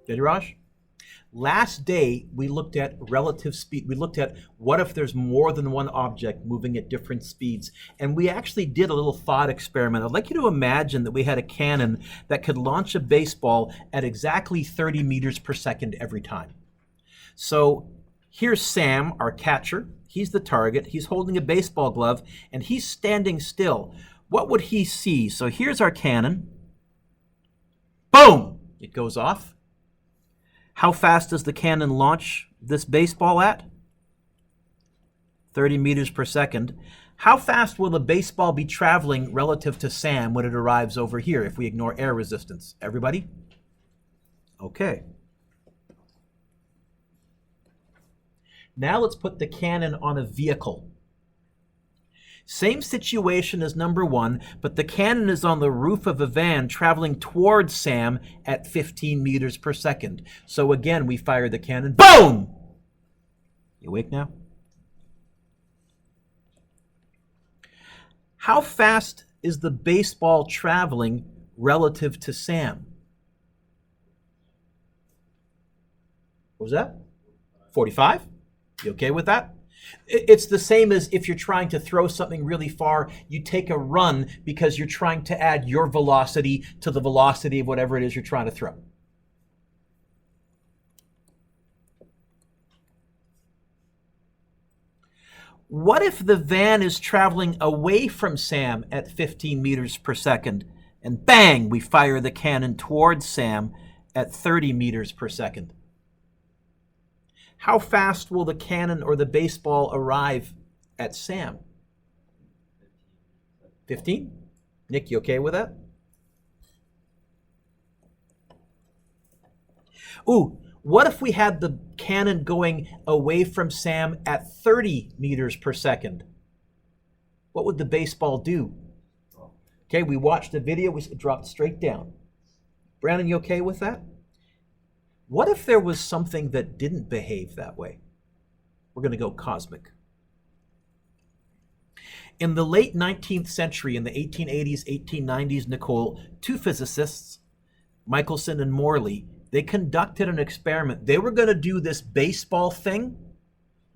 Did you, Raj? Last day, we looked at relative speed. We looked at what if there's more than one object moving at different speeds. And we actually did a little thought experiment. I'd like you to imagine that we had a cannon that could launch a baseball at exactly 30 meters per second every time. So here's Sam, our catcher. He's the target. He's holding a baseball glove, and he's standing still. What would he see? So here's our cannon. Boom! It goes off. How fast does the cannon launch this baseball at? 30 meters per second. How fast will the baseball be traveling relative to Sam when it arrives over here if we ignore air resistance? Everybody? Okay. Now let's put the cannon on a vehicle. Same situation as number one, but the cannon is on the roof of a van traveling towards Sam at 15 meters per second. So again, we fire the cannon. Boom! You awake now? How fast is the baseball traveling relative to Sam? What was that? 45? You okay with that? It's the same as if you're trying to throw something really far, you take a run because you're trying to add your velocity to the velocity of whatever it is you're trying to throw. What if the van is traveling away from Sam at 15 meters per second, and bang, we fire the cannon towards Sam at 30 meters per second? How fast will the cannon or the baseball arrive at Sam? 15? Nick, you okay with that? Ooh, what if we had the cannon going away from Sam at 30 meters per second? What would the baseball do? Okay, we watched the video, it dropped straight down. Brandon, you okay with that? What if there was something that didn't behave that way? We're going to go cosmic. In the late 19th century, in the 1880s, 1890s, Nicole, two physicists, Michelson and Morley, they conducted an experiment. They were going to do this baseball thing,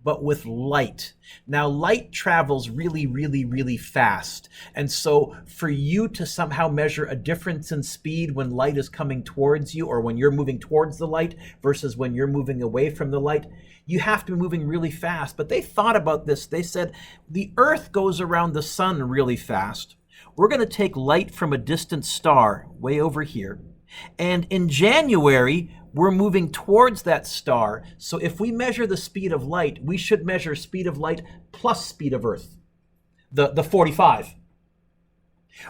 but with light. Now, light travels really, really, really fast. And so for you to somehow measure a difference in speed when light is coming towards you or when you're moving towards the light versus when you're moving away from the light, you have to be moving really fast. But they thought about this. They said, the Earth goes around the sun really fast. We're going to take light from a distant star way over here. And in January, we're moving towards that star. So if we measure the speed of light, we should measure speed of light plus speed of Earth, the 45.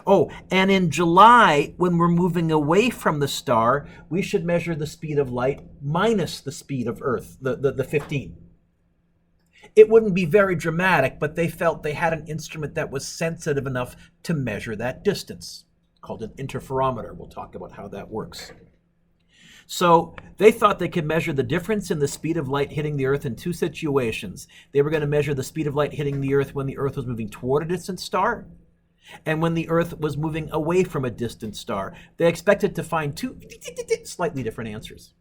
Oh, and in July, when we're moving away from the star, we should measure the speed of light minus the speed of Earth, the 15. It wouldn't be very dramatic, but they felt they had an instrument that was sensitive enough to measure that distance, called an interferometer. We'll talk about how that works. So they thought they could measure the difference in the speed of light hitting the Earth in two situations. They were going to measure the speed of light hitting the Earth when the Earth was moving toward a distant star and when the Earth was moving away from a distant star. They expected to find two slightly different answers.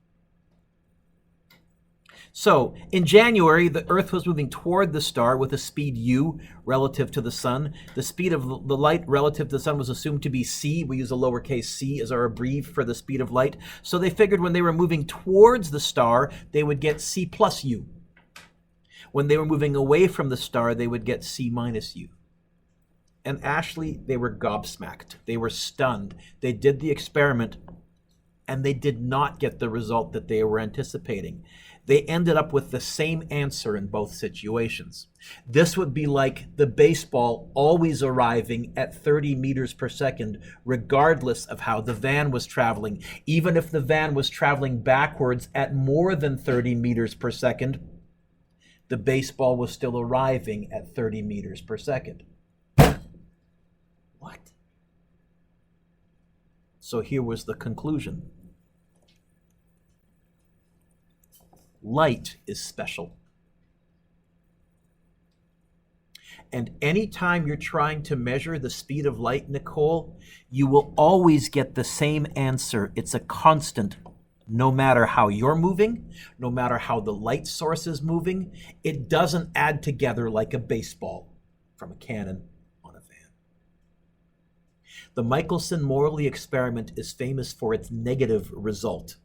So in January, the Earth was moving toward the star with a speed u relative to the sun. The speed of the light relative to the sun was assumed to be c. We use a lowercase c as our abbrev for the speed of light. So they figured when they were moving towards the star, they would get c plus u. When they were moving away from the star, they would get c minus u. And Ashley, they were gobsmacked. They were stunned. They did the experiment, and they did not get the result that they were anticipating. They ended up with the same answer in both situations. This would be like the baseball always arriving at 30 meters per second, regardless of how the van was traveling. Even if the van was traveling backwards at more than 30 meters per second, the baseball was still arriving at 30 meters per second. What? So here was the conclusion. Light is special. And anytime you're trying to measure the speed of light, Nicole, you will always get the same answer. It's a constant No matter how you're moving, no matter how the light source is moving, it doesn't add together like a baseball from a cannon on a fan. The Michelson-Morley experiment is famous for its negative result.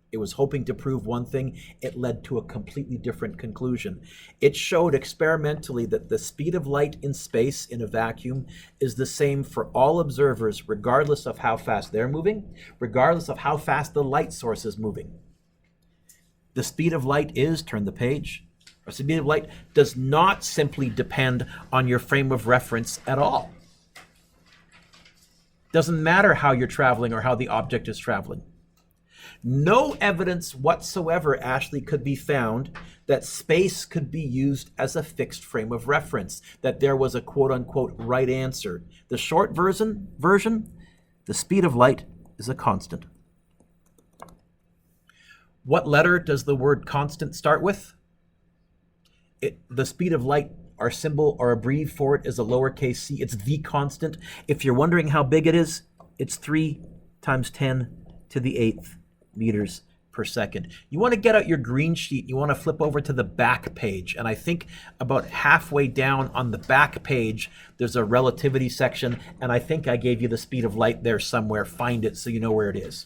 It was hoping to prove one thing, it led to a completely different conclusion. It showed experimentally that the speed of light in space in a vacuum is the same for all observers, regardless of how fast they're moving, regardless of how fast the light source is moving. The speed of light is, turn the page, or speed of light does not simply depend on your frame of reference at all. Doesn't matter how you're traveling or how the object is traveling. No evidence whatsoever, Ashley, could be found that space could be used as a fixed frame of reference, that there was a quote-unquote right answer. The short version, the speed of light is a constant. What letter does the word constant start with? The speed of light, our symbol or abbreviation for it is a lowercase c. It's the constant. If you're wondering how big it is, it's 3 times 10 to the 8th meters per second. You want to get out your green sheet, you want to flip over to the back page, and I think about halfway down on the back page there's a relativity section, and I think I gave you the speed of light there somewhere. Find it so you know where it is.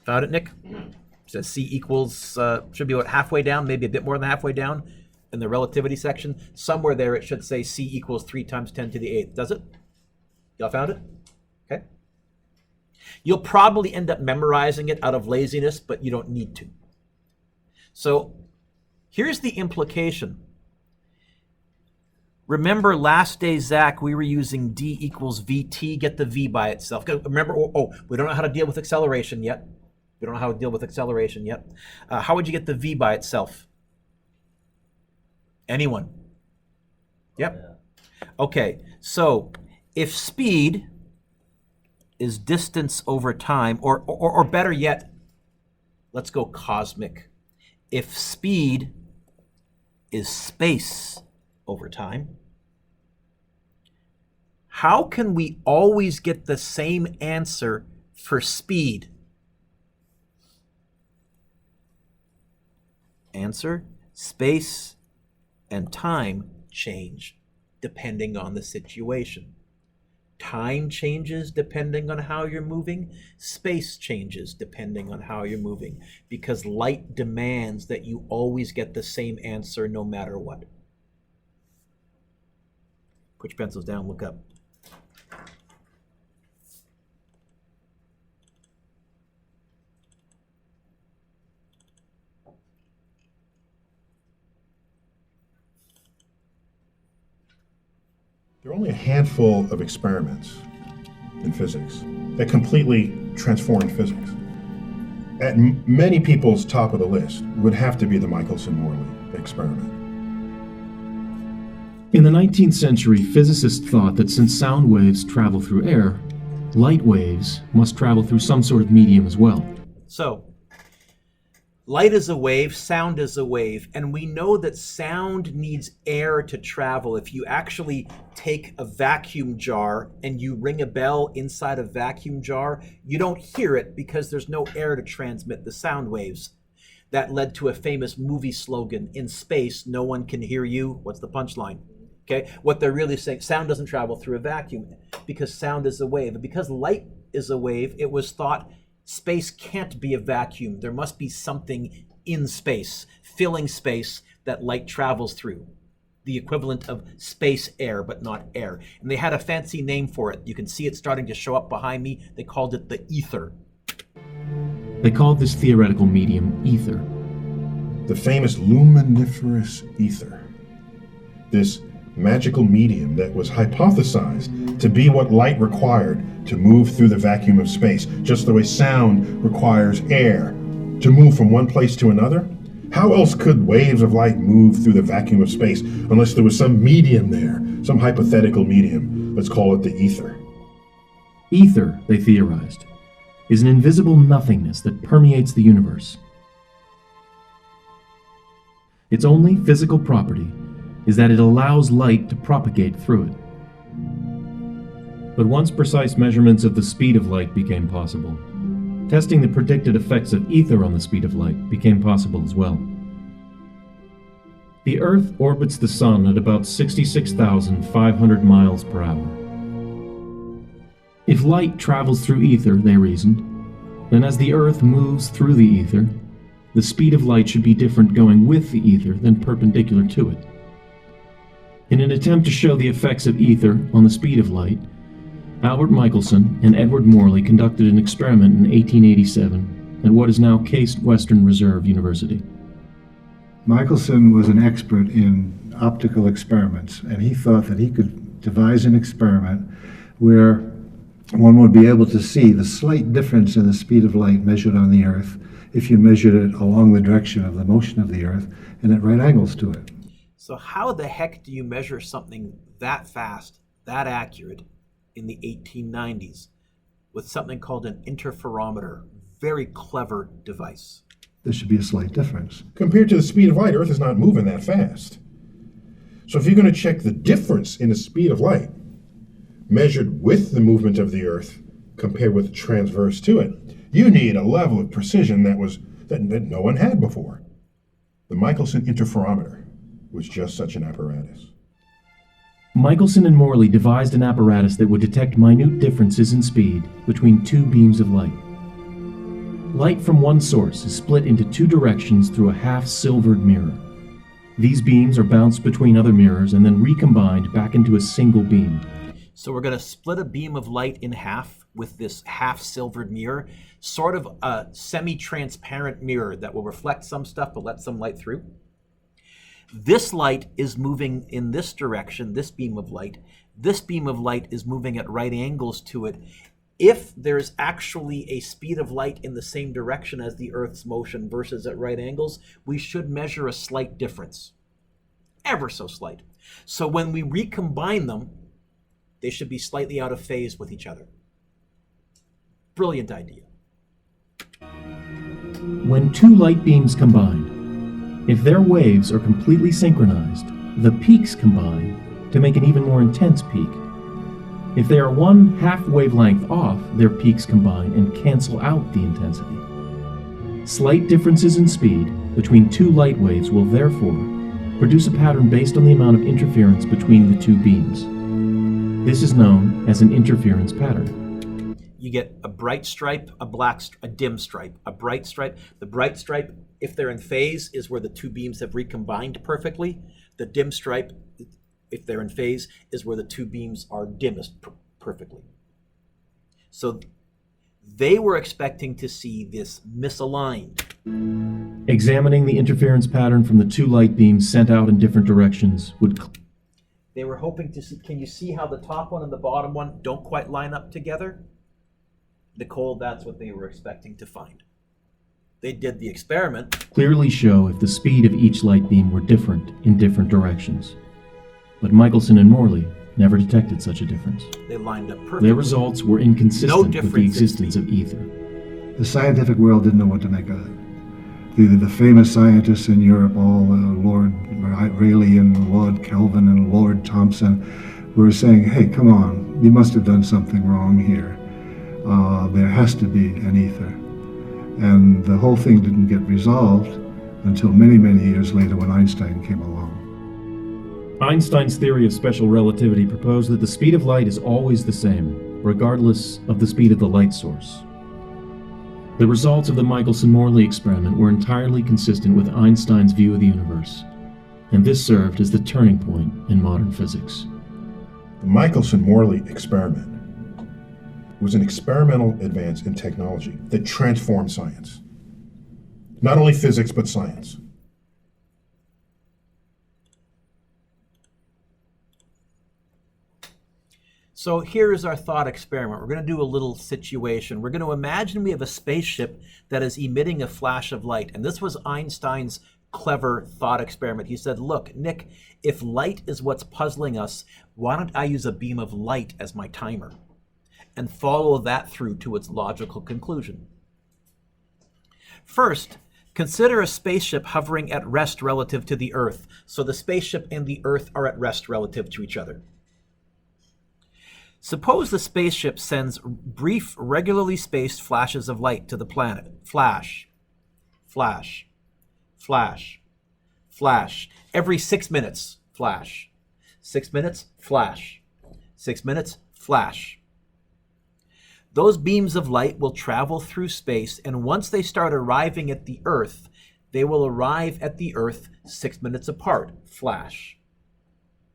Found it, Nick? It says C equals, should be about halfway down, maybe a bit more than halfway down in the relativity section. Somewhere there it should say C equals 3 times 10 to the 8th. Does it? Y'all found it? Okay. You'll probably end up memorizing it out of laziness, but you don't need to. So here's the implication. Remember last day, Zach, we were using D equals VT, get the V by itself. Remember, we don't know how to deal with acceleration yet. We don't know how to deal with acceleration yet. How would you get the V by itself? Anyone? Yep. Okay, so if speed is distance over time, or better yet, let's go cosmic. If speed is space over time, how can we always get the same answer for speed? Answer: space and time change depending on the situation. Time changes depending on how you're moving. Space changes depending on how you're moving, because light demands that you always get the same answer no matter what. Put your pencils down, look up. There are only a handful of experiments in physics that completely transformed physics. At many people's top of the list would have to be the Michelson-Morley experiment. In the 19th century, physicists thought that since sound waves travel through air, light waves must travel through some sort of medium as well. So, light is a wave, sound is a wave, and we know that sound needs air to travel. If you actually take a vacuum jar and you ring a bell inside a vacuum jar, you don't hear it because there's no air to transmit the sound waves. That led to a famous movie slogan, "In space, no one can hear you." What's the punchline? Okay, what they're really saying, sound doesn't travel through a vacuum because sound is a wave. And because light is a wave, it was thought space can't be a vacuum. There must be something in space, filling space that light travels through. The equivalent of space air, but not air. And they had a fancy name for it. You can see it starting to show up behind me. They called it the ether. They called this theoretical medium ether. The famous luminiferous ether. This magical medium that was hypothesized to be what light required to move through the vacuum of space, just the way sound requires air to move from one place to another. How else could waves of light move through the vacuum of space unless there was some medium there, some hypothetical medium? Let's call it the ether. Ether, they theorized, is an invisible nothingness that permeates the universe. Its only physical property is that it allows light to propagate through it. But once precise measurements of the speed of light became possible, testing the predicted effects of ether on the speed of light became possible as well. The Earth orbits the Sun at about 66,500 miles per hour. If light travels through ether, they reasoned, then as the Earth moves through the ether, the speed of light should be different going with the ether than perpendicular to it. In an attempt to show the effects of ether on the speed of light, Albert Michelson and Edward Morley conducted an experiment in 1887 at what is now Case Western Reserve University. Michelson was an expert in optical experiments, and he thought that he could devise an experiment where one would be able to see the slight difference in the speed of light measured on the Earth if you measured it along the direction of the motion of the Earth and at right angles to it. So how the heck do you measure something that fast, that accurate in the 1890s with something called an interferometer? Very clever device. There should be a slight difference. Compared to the speed of light, Earth is not moving that fast. So if you're going to check the difference in the speed of light, measured with the movement of the Earth compared with the transverse to it, you need a level of precision that no one had before. The Michelson Interferometer was just such an apparatus. Michelson and Morley devised an apparatus that would detect minute differences in speed between two beams of light. Light from one source is split into two directions through a half-silvered mirror. These beams are bounced between other mirrors and then recombined back into a single beam. So we're going to split a beam of light in half with this half-silvered mirror, sort of a semi-transparent mirror that will reflect some stuff but let some light through. This light is moving in this direction, this beam of light. This beam of light is moving at right angles to it. If there's actually a speed of light in the same direction as the Earth's motion versus at right angles, we should measure a slight difference. Ever so slight. So when we recombine them, they should be slightly out of phase with each other. Brilliant idea. When two light beams combine, if their waves are completely synchronized, the peaks combine to make an even more intense peak. If they are one half wavelength off, their peaks combine and cancel out the intensity. Slight differences in speed between two light waves will therefore produce a pattern based on the amount of interference between the two beams. This is known as an interference pattern. You get a bright stripe, a dim stripe, a bright stripe. The bright stripe, if they're in phase, is where the two beams have recombined perfectly. The dim stripe, if they're in phase, is where the two beams are dimmest perfectly. So they were expecting to see this misaligned. Examining the interference pattern from the two light beams sent out in different directions would... They were hoping to see, can you see how the top one and the bottom one don't quite line up together? Nicole, that's what they were expecting to find. They did the experiment. Clearly show if the speed of each light beam were different in different directions. But Michelson and Morley never detected such a difference. They lined up perfectly. Their results were inconsistent with the existence of ether. The scientific world didn't know what to make of it. The famous scientists in Europe, all Lord Rayleigh and Lord Kelvin and Lord Thomson, were saying, hey, come on, you must have done something wrong here. There has to be an ether. And the whole thing didn't get resolved until many, many years later when Einstein came along. Einstein's theory of special relativity proposed that the speed of light is always the same, regardless of the speed of the light source. The results of the Michelson-Morley experiment were entirely consistent with Einstein's view of the universe, and this served as the turning point in modern physics. The Michelson-Morley experiment was an experimental advance in technology that transformed science. Not only physics, but science. So here is our thought experiment. We're going to do a little situation. We're going to imagine we have a spaceship that is emitting a flash of light. And this was Einstein's clever thought experiment. He said, look, Nick, if light is what's puzzling us, why don't I use a beam of light as my timer and follow that through to its logical conclusion? First, consider a spaceship hovering at rest relative to the Earth. So the spaceship and the Earth are at rest relative to each other. Suppose the spaceship sends brief, regularly spaced flashes of light to the planet. Flash, flash, flash, flash. Every 6 minutes, flash. 6 minutes, flash. 6 minutes, flash. Those beams of light will travel through space, and once they start arriving at the Earth, they will arrive at the Earth 6 minutes apart, flash.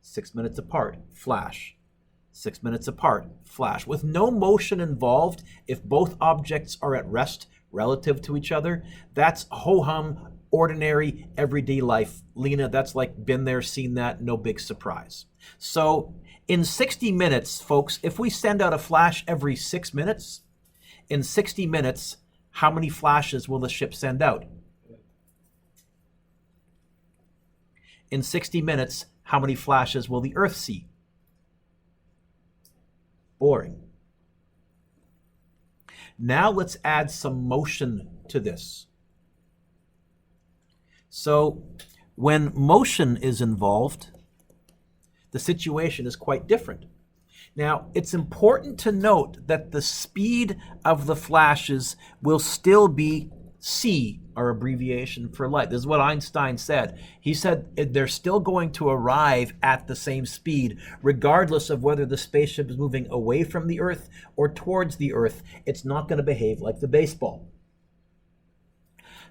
6 minutes apart, flash. 6 minutes apart, flash. With no motion involved, if both objects are at rest relative to each other, that's ho-hum, ordinary, everyday life. Lena, that's like been there, seen that, no big surprise. So in 60 minutes, folks, if we send out a flash every 6 minutes, in 60 minutes, how many flashes will the ship send out? In 60 minutes, how many flashes will the Earth see? Boring. Now let's add some motion to this. So when motion is involved, the situation is quite different. Now, it's important to note that the speed of the flashes will still be c, our abbreviation for light. This is what Einstein said. He said they're still going to arrive at the same speed, regardless of whether the spaceship is moving away from the Earth or towards the Earth. It's not going to behave like the baseball.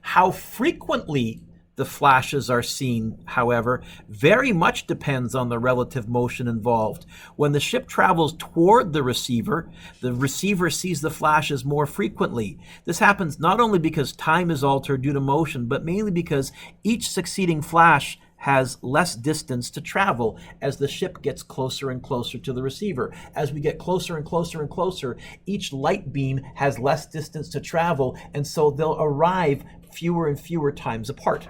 How frequently the flashes are seen, however, very much depends on the relative motion involved. When the ship travels toward the receiver sees the flashes more frequently. This happens not only because time is altered due to motion, but mainly because each succeeding flash has less distance to travel as the ship gets closer and closer to the receiver. As we get closer and closer and closer, each light beam has less distance to travel, and so they'll arrive fewer and fewer times apart.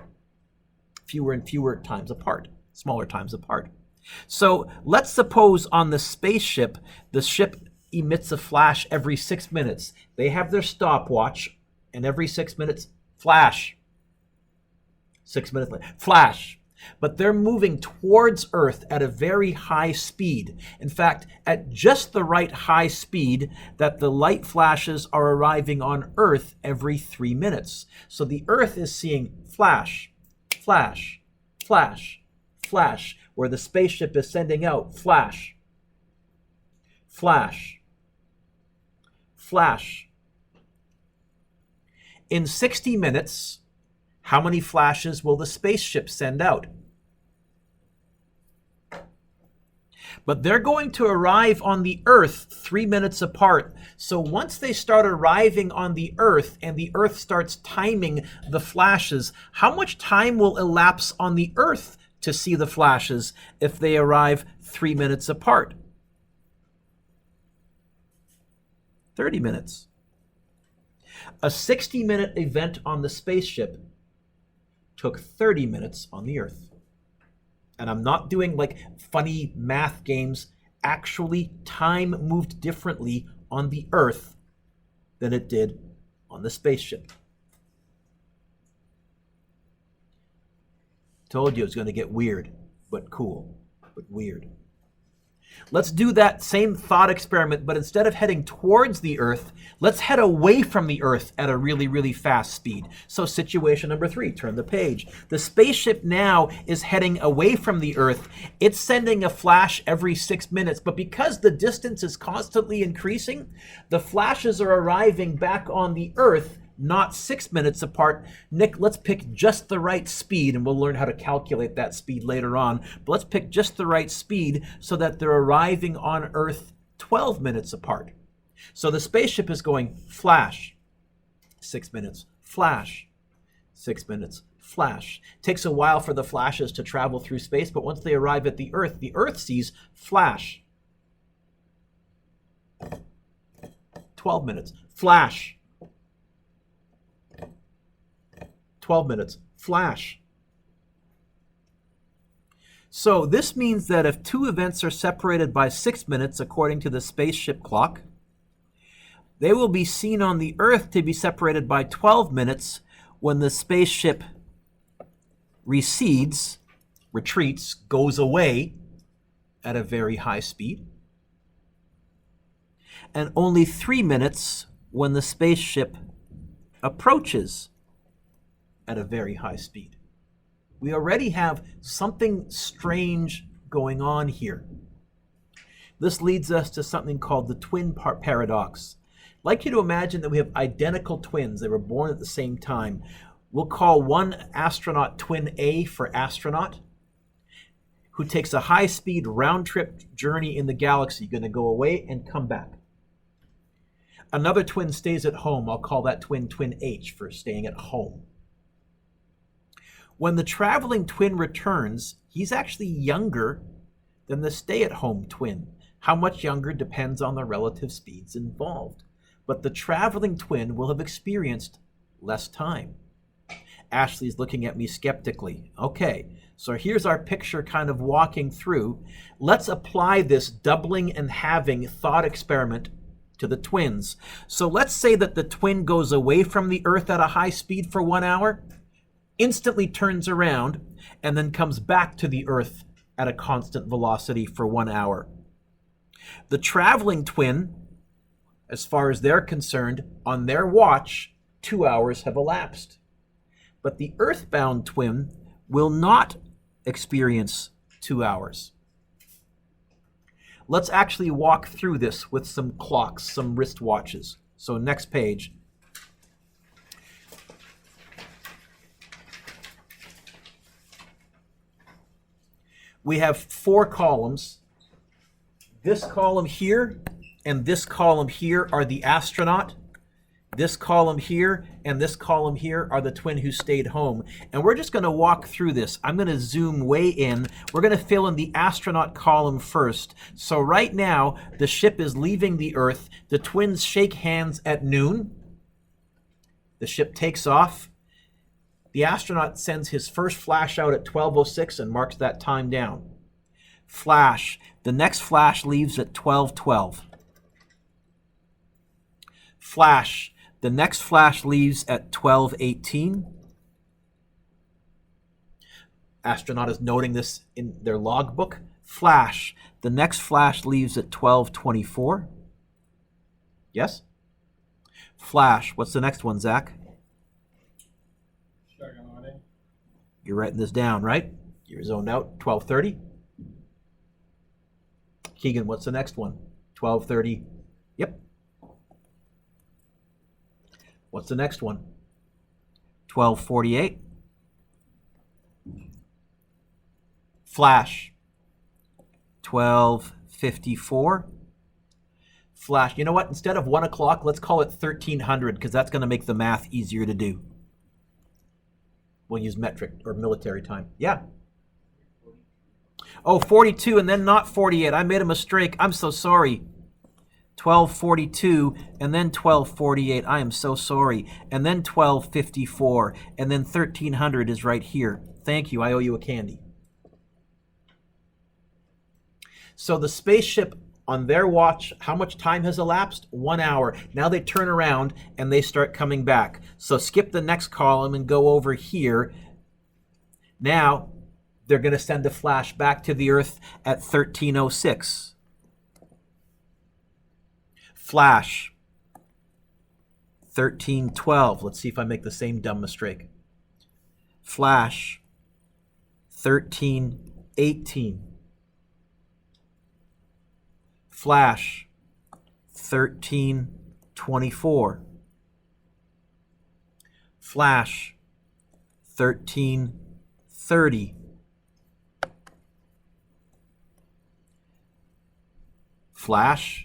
Fewer and fewer times apart, smaller times apart. So let's suppose on the spaceship, the ship emits a flash every 6 minutes. They have their stopwatch, and every 6 minutes, flash. 6 minutes later, flash. But they're moving towards Earth at a very high speed. In fact, at just the right high speed that the light flashes are arriving on Earth every 3 minutes. So the Earth is seeing flash, flash, flash, flash, where the spaceship is sending out flash, flash, flash. In 60 minutes, how many flashes will the spaceship send out? But they're going to arrive on the Earth 3 minutes apart. So once they start arriving on the Earth and the Earth starts timing the flashes, how much time will elapse on the Earth to see the flashes if they arrive 3 minutes apart? 30 minutes. A 60-minute event on the spaceship took 30 minutes on the Earth. And I'm not doing like funny math games. Actually, time moved differently on the Earth than it did on the spaceship. Told you it was going to get weird, but cool, but weird. Let's do that same thought experiment, but instead of heading towards the Earth, let's head away from the Earth at a really, really fast speed. So situation number 3, turn the page. The spaceship now is heading away from the Earth. It's sending a flash every 6 minutes, but because the distance is constantly increasing, the flashes are arriving back on the Earth not 6 minutes apart. Nick, let's pick just the right speed, and we'll learn how to calculate that speed later on. But let's pick just the right speed so that they're arriving on Earth 12 minutes apart. So the spaceship is going flash, 6 minutes, flash, 6 minutes, flash. Takes a while for the flashes to travel through space, but once they arrive at the Earth sees flash, 12 minutes, flash, 12 minutes, flash. So this means that if two events are separated by 6 minutes according to the spaceship clock, they will be seen on the Earth to be separated by 12 minutes when the spaceship recedes, retreats, goes away at a very high speed. and only 3 minutes when the spaceship approaches at a very high speed. We already have something strange going on here. This leads us to something called the twin paradox. I'd like you to imagine that we have identical twins. They were born at the same time. We'll call one astronaut twin A for astronaut, who takes a high-speed round-trip journey in the galaxy, going to go away and come back. Another twin stays at home. I'll call that twin H for staying at home. When the traveling twin returns, he's actually younger than the stay-at-home twin. How much younger depends on the relative speeds involved. But the traveling twin will have experienced less time. Ashley's looking at me skeptically. Okay, so here's our picture kind of walking through. Let's apply this doubling and halving thought experiment to the twins. So let's say that the twin goes away from the Earth at a high speed for 1 hour, instantly turns around, and then comes back to the Earth at a constant velocity for 1 hour. The traveling twin, as far as they're concerned, on their watch, 2 hours have elapsed. But the earthbound twin will not experience 2 hours. Let's actually walk through this with some clocks, some wristwatches. So next page. We have 4 columns. This column here and this column here are the astronaut. This column here and this column here are the twin who stayed home. And we're just going to walk through this. I'm going to zoom way in. We're going to fill in the astronaut column first. So right now, the ship is leaving the Earth. The twins shake hands at noon. The ship takes off. The astronaut sends his first flash out at 12:06 and marks that time down. Flash. The next flash leaves at 12:12. Flash. The next flash leaves at 12:18. Astronaut is noting this in their logbook. Flash. The next flash leaves at 12:24. Yes? Flash. What's the next one, Zach? You're writing this down, right? You're zoned out. 12:30. Keegan, what's the next one? 12:30. Yep. What's the next one? 12:48. Flash. 12:54. Flash. You know what? Instead of 1 o'clock, let's call it 1300 because that's going to make the math easier to do. We'll use metric or military time. Yeah. Oh, 42 and then not 48. I made a mistake. I'm so sorry. 12:42 and then 12:48. I am so sorry. And then 12:54 and then 1300 is right here. Thank you. I owe you a candy. So the spaceship on their watch, how much time has elapsed? 1 hour. Now they turn around and they start coming back. So skip the next column and go over here. Now they're going to send a flash back to the Earth at 13:06. Flash. 13:12. Let's see if I make the same dumb mistake. Flash. 13:18. Flash. 13:24. Flash. 13:30. Flash.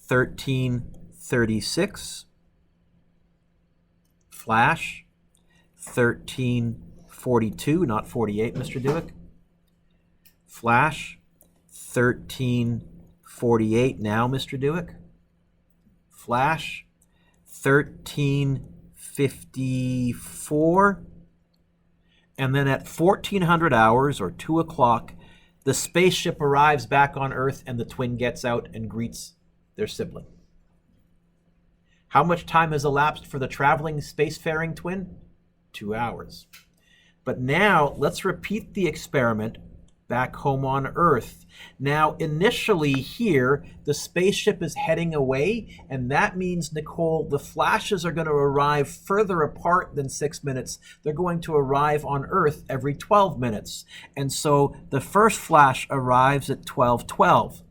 13:36. Flash. 13:42, not 48, Mr. Dewick. Flash. 13:48 now, Mr. Dewick. Flash. 13:54. And then at 1400 hours or 2 o'clock, the spaceship arrives back on Earth and the twin gets out and greets their sibling. How much time has elapsed for the traveling spacefaring twin? 2 hours. But now let's repeat the experiment back home on Earth. Now, initially here, the spaceship is heading away, and that means, Nicole, the flashes are going to arrive further apart than 6 minutes. They're going to arrive on Earth every 12 minutes. And so the first flash arrives at 12:12.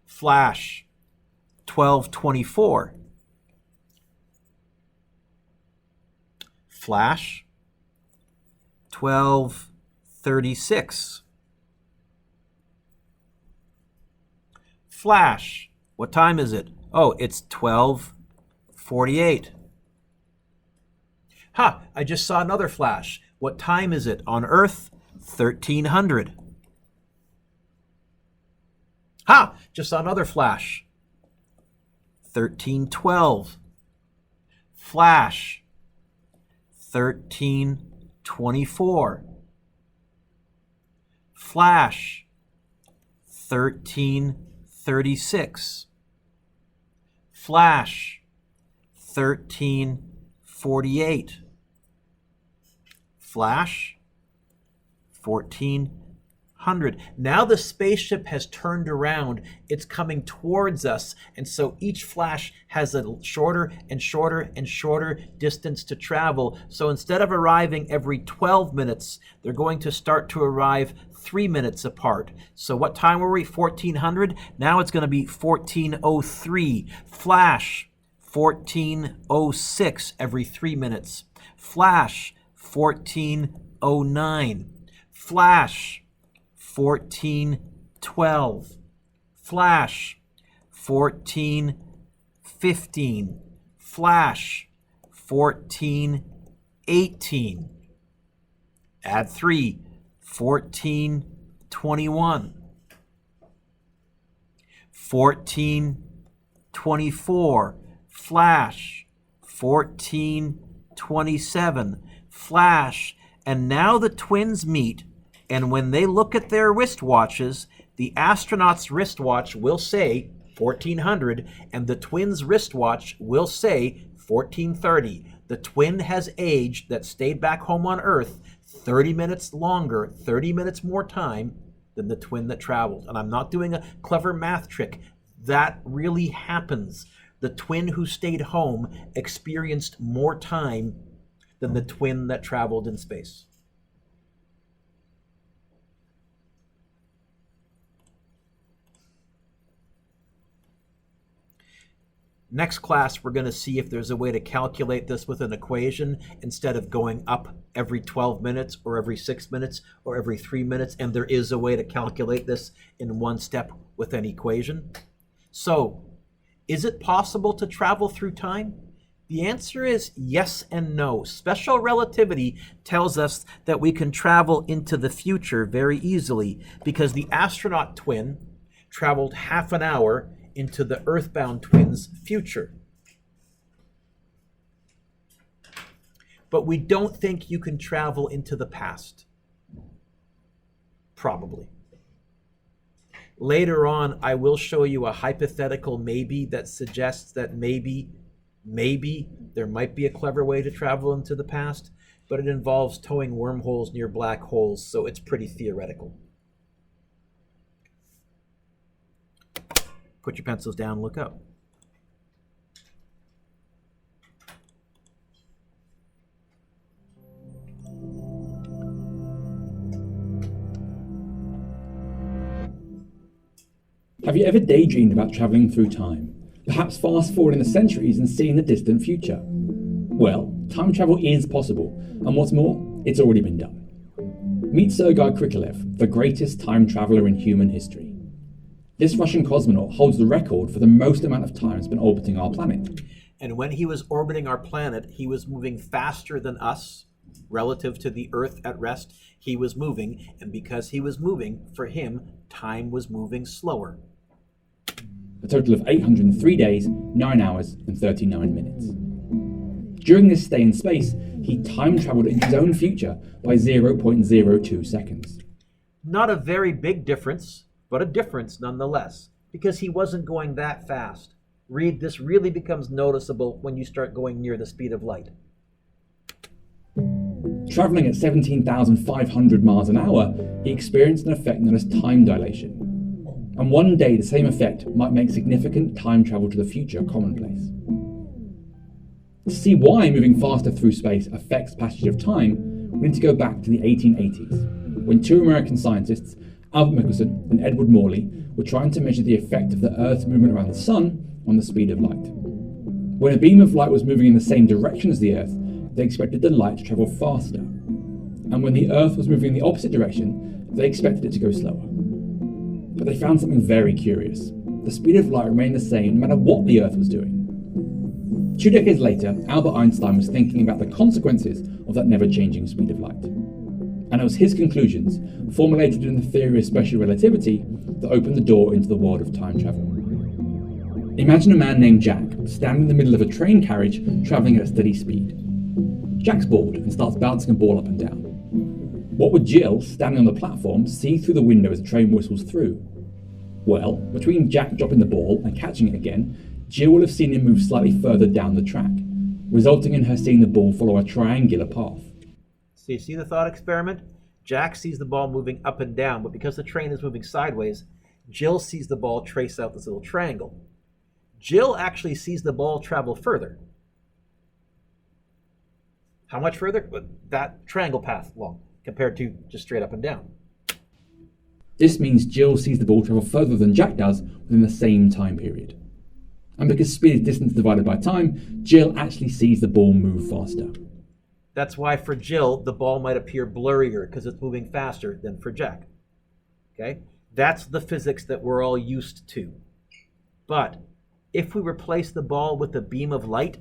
Flash, 12:24. Flash, 12:36. Flash, what time is it? Oh, it's 12:48. Ha, I just saw another flash. What time is it on Earth? 1300. Ha, just saw another flash. 13:12. Flash, 13:24. Flash, 13:36. Flash, 13:48. Flash, 1400. Now the spaceship has turned around. It's coming towards us. And so each flash has a shorter and shorter and shorter distance to travel. So instead of arriving every 12 minutes, they're going to start to arrive 3 minutes apart. So what time were we? 1400? Now it's going to be 1403. Flash, 1406 every 3 minutes. Flash, 1409. Flash, 1412. Flash, 1415. Flash, 1418. Add 3, 1421. 1424. Flash, 1427. Flash, and now the twins meet, and when they look at their wristwatches, the astronaut's wristwatch will say 1400, and the twins' wristwatch will say 1430. The twin has aged that stayed back home on Earth 30 minutes longer, 30 minutes more time than the twin that traveled. And I'm not doing a clever math trick. That really happens. The twin who stayed home experienced more time than the twin that traveled in space. Next class, we're going to see if there's a way to calculate this with an equation instead of going up every 12 minutes or every 6 minutes or every 3 minutes. And there is a way to calculate this in one step with an equation. So, is it possible to travel through time? The answer is yes and no. Special relativity tells us that we can travel into the future very easily because the astronaut twin traveled half an hour into the earthbound twin's future. But we don't think you can travel into the past. Probably. Later on, I will show you a hypothetical maybe that suggests that maybe there might be a clever way to travel into the past, but it involves towing wormholes near black holes, so it's pretty theoretical. Put your pencils down, look up. Have you ever daydreamed about travelling through time? Perhaps fast forwarding the centuries and seeing the distant future? Well, time travel is possible, and what's more, it's already been done. Meet Sergey Krikalev, the greatest time traveller in human history. This Russian cosmonaut holds the record for the most amount of time spent orbiting our planet. And when he was orbiting our planet, he was moving faster than us relative to the Earth at rest. He was moving, and because he was moving, for him, time was moving slower. A total of 803 days, 9 hours, and 39 minutes. During this stay in space, he time travelled into his own future by 0.02 seconds. Not a very big difference, but a difference nonetheless, because he wasn't going that fast. This really becomes noticeable when you start going near the speed of light. Travelling at 17,500 miles an hour, he experienced an effect known as time dilation. And one day the same effect might make significant time travel to the future commonplace. To see why moving faster through space affects passage of time, we need to go back to the 1880s, when two American scientists, Albert Michelson and Edward Morley, were trying to measure the effect of the Earth's movement around the Sun on the speed of light. When a beam of light was moving in the same direction as the Earth, they expected the light to travel faster. And when the Earth was moving in the opposite direction, they expected it to go slower. But they found something very curious. The speed of light remained the same no matter what the Earth was doing. 2 decades later, Albert Einstein was thinking about the consequences of that never-changing speed of light. And it was his conclusions, formulated in the theory of special relativity, that opened the door into the world of time travel. Imagine a man named Jack standing in the middle of a train carriage travelling at a steady speed. Jack's bored and starts bouncing a ball up and down. What would Jill, standing on the platform, see through the window as the train whistles through? Well, between Jack dropping the ball and catching it again, Jill will have seen him move slightly further down the track, resulting in her seeing the ball follow a triangular path. So you see the thought experiment? Jack sees the ball moving up and down, but because the train is moving sideways, Jill sees the ball trace out this little triangle. Jill actually sees the ball travel further. How much further? That triangle path long, compared to just straight up and down. This means Jill sees the ball travel further than Jack does within the same time period. And because speed is distance divided by time, Jill actually sees the ball move faster. That's why for Jill, the ball might appear blurrier because it's moving faster than for Jack. Okay? That's the physics that we're all used to. But if we replace the ball with a beam of light,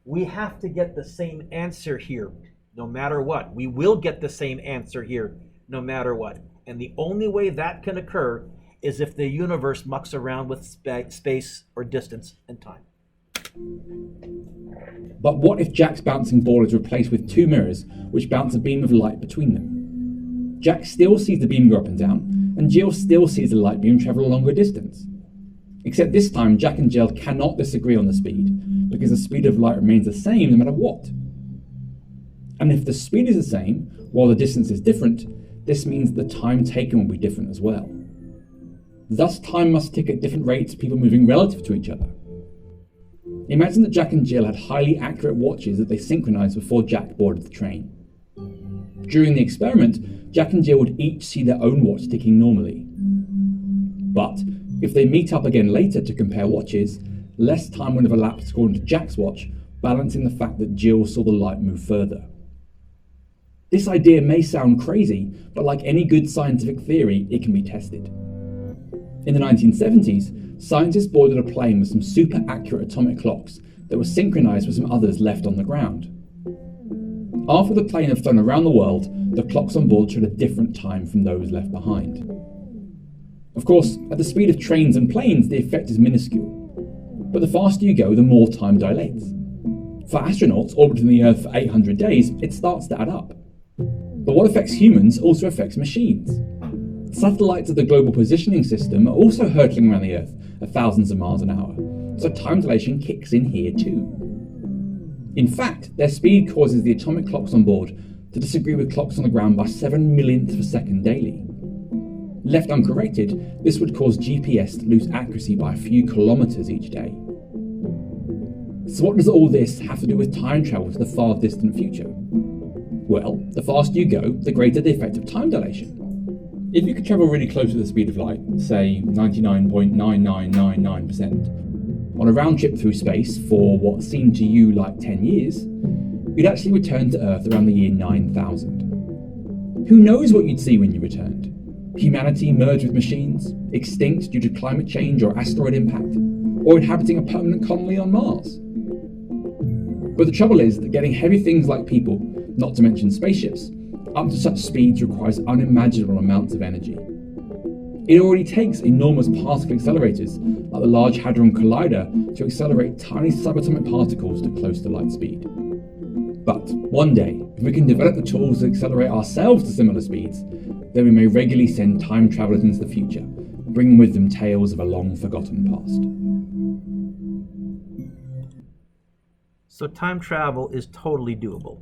we have to get the same answer here, no matter what. We will get the same answer here, no matter what. And the only way that can occur is if the universe mucks around with space or distance and time. But what if Jack's bouncing ball is replaced with two mirrors which bounce a beam of light between them? Jack still sees the beam go up and down, and Jill still sees the light beam travel a longer distance. Except this time, Jack and Jill cannot disagree on the speed, because the speed of light remains the same no matter what. And if the speed is the same, while the distance is different, this means the time taken will be different as well. Thus, time must tick at different rates of people moving relative to each other. Imagine that Jack and Jill had highly accurate watches that they synchronized before Jack boarded the train. During the experiment, Jack and Jill would each see their own watch ticking normally. But if they meet up again later to compare watches, less time would have elapsed according to Jack's watch, balancing the fact that Jill saw the light move further. This idea may sound crazy, but like any good scientific theory, it can be tested. In the 1970s, scientists boarded a plane with some super accurate atomic clocks that were synchronized with some others left on the ground. After the plane had flown around the world, the clocks on board showed a different time from those left behind. Of course, at the speed of trains and planes, the effect is minuscule. But the faster you go, the more time dilates. For astronauts orbiting the Earth for 800 days, it starts to add up. But what affects humans also affects machines. Satellites of the Global Positioning System are also hurtling around the Earth at thousands of miles an hour, so time dilation kicks in here too. In fact, their speed causes the atomic clocks on board to disagree with clocks on the ground by 7 millionths of a second daily. Left uncorrected, this would cause GPS to lose accuracy by a few kilometers each day. So what does all this have to do with time travel to the far distant future? Well, the faster you go, the greater the effect of time dilation. If you could travel really close to the speed of light, say 99.9999%, on a round trip through space for what seemed to you like 10 years, you'd actually return to Earth around the year 9000. Who knows what you'd see when you returned? Humanity merged with machines, extinct due to climate change or asteroid impact, or inhabiting a permanent colony on Mars? But the trouble is that getting heavy things like people, not to mention spaceships, up to such speeds requires unimaginable amounts of energy. It already takes enormous particle accelerators, like the Large Hadron Collider, to accelerate tiny subatomic particles to close to light speed. But one day, if we can develop the tools to accelerate ourselves to similar speeds, then we may regularly send time travelers into the future, bringing with them tales of a long-forgotten past. So time travel is totally doable.